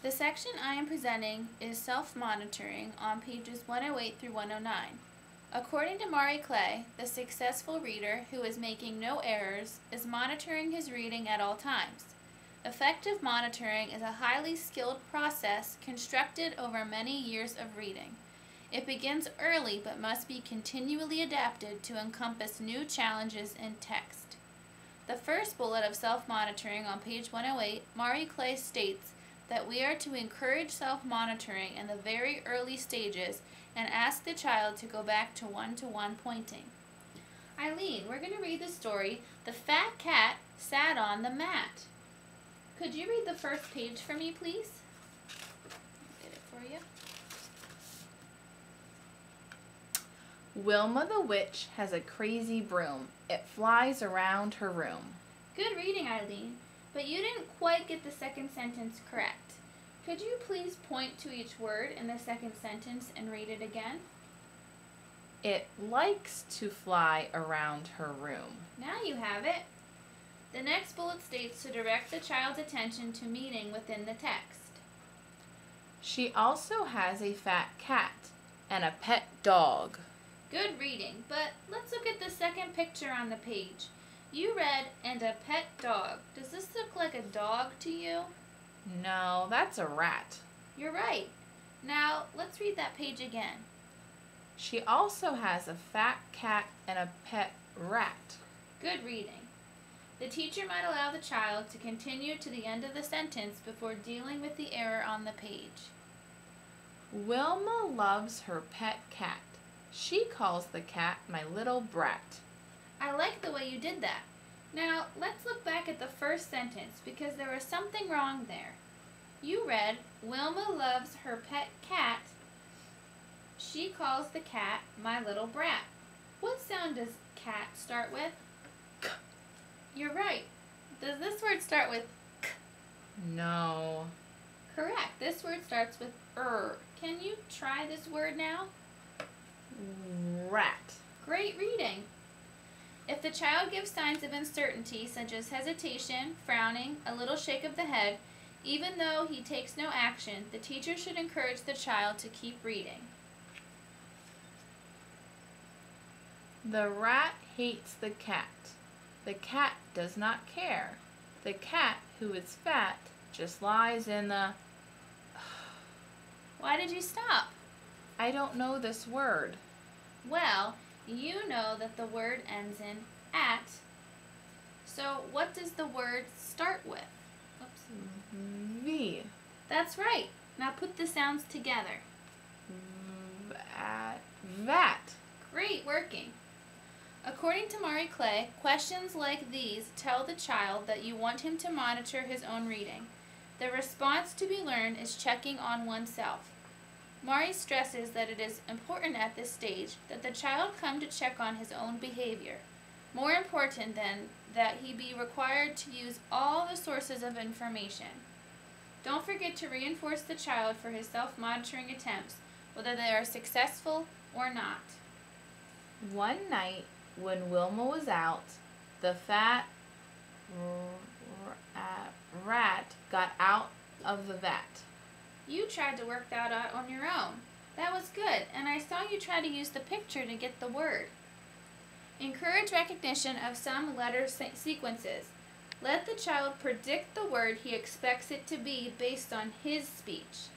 The section I am presenting is self-monitoring on pages 108 through 109. According to Marie Clay, the successful reader who is making no errors is monitoring his reading at all times. Effective monitoring is a highly skilled process constructed over many years of reading. It begins early but must be continually adapted to encompass new challenges in text. The first bullet of self-monitoring on page 108, Marie Clay states that we are to encourage self-monitoring in the very early stages and ask the child to go back to one-to-one pointing. Eileen, we're going to read the story, The Fat Cat Sat on the Mat. Could you read the first page for me, please? I'll get it for you. Wilma the witch has a crazy broom. It flies around her room. Good reading, Eileen, but you didn't quite get the second sentence correct. Could you please point to each word in the second sentence and read it again? It likes to fly around her room. Now you have it. The next bullet states to direct the child's attention to meaning within the text. She also has a fat cat and a pet dog. Good reading, but let's look at the second picture on the page. You read, and a pet dog. Does this look like a dog to you? No, that's a rat. You're right. Now, let's read that page again. She also has a fat cat and a pet rat. Good reading. The teacher might allow the child to continue to the end of the sentence before dealing with the error on the page. Wilma loves her pet cat. She calls the cat my little brat. I like the way you did that. Now, let's look back at the first sentence because there was something wrong there. You read, Wilma loves her pet cat. She calls the cat my little brat. What sound does cat start with? K. You're right. Does this word start with k? No. Correct. This word starts with Can you try this word now? Rat. Great reading. If the child gives signs of uncertainty, such as hesitation, frowning, a little shake of the head, even though he takes no action, the teacher should encourage the child to keep reading. The rat hates the cat. The cat does not care. The cat, who is fat, just lies in the... Why did you stop? I don't know this word. Well, you know that the word ends in at. So what does the word start with? Oops. V. That's right. Now put the sounds together. Vat. Great working. According to Marie Clay, questions like these tell the child that you want him to monitor his own reading. The response to be learned is checking on oneself. Marie stresses that it is important at this stage that the child come to check on his own behavior. More important than that he be required to use all the sources of information. Don't forget to reinforce the child for his self-monitoring attempts, whether they are successful or not. One night, when Wilma was out, the fat rat got out of the vat. You tried to work that out on your own. That was good, and I saw you try to use the picture to get the word. Encourage recognition of some letter sequences. Let the child predict the word he expects it to be based on his speech.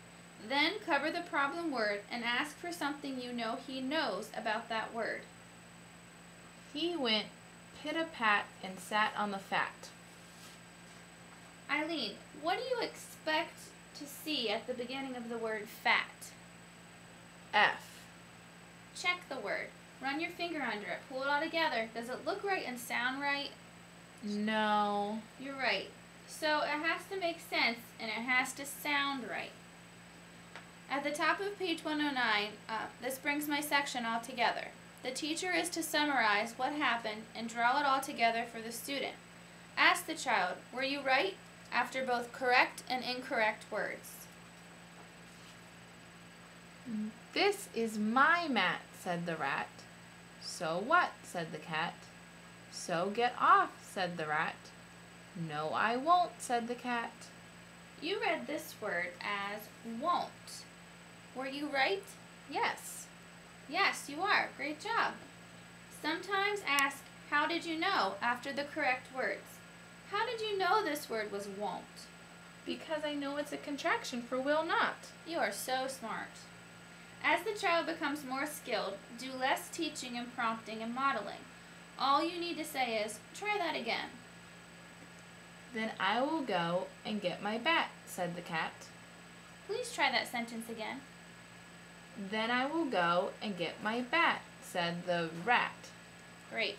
Then cover the problem word and ask for something you know he knows about that word. He went pit-a-pat and sat on the fat. Eileen, what do you expect to see at the beginning of the word fat? F. Check the word. Run your finger under it. Pull it all together. Does it look right and sound right? No. You're right. So it has to make sense and it has to sound right. At the top of page 109, this brings my section all together. The teacher is to summarize what happened and draw it all together for the student. Ask the child, were you right? After both correct and incorrect words. This is my mat, said the rat. So what, said the cat. So get off, said the rat. No, I won't, said the cat. You read this word as won't. Were you right? Yes. Yes, you are. Great job. Sometimes ask, how did you know, after the correct words. How did you know this word was won't? Because I know it's a contraction for will not. You are so smart. As the child becomes more skilled, do less teaching and prompting and modeling. All you need to say is, try that again. Then I will go and get my bat, said the cat. Please try that sentence again. Then I will go and get my bat, said the rat. Great.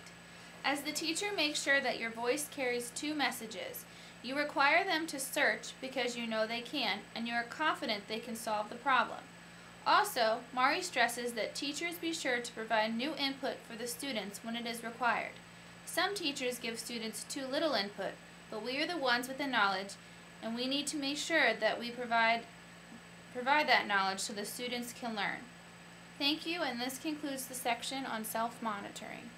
As the teacher makes sure that your voice carries two messages. You require them to search because you know they can, and you are confident they can solve the problem. Also, Mari stresses that teachers be sure to provide new input for the students when it is required. Some teachers give students too little input, but we are the ones with the knowledge, and we need to make sure that we provide that knowledge so the students can learn. Thank you, and this concludes the section on self-monitoring.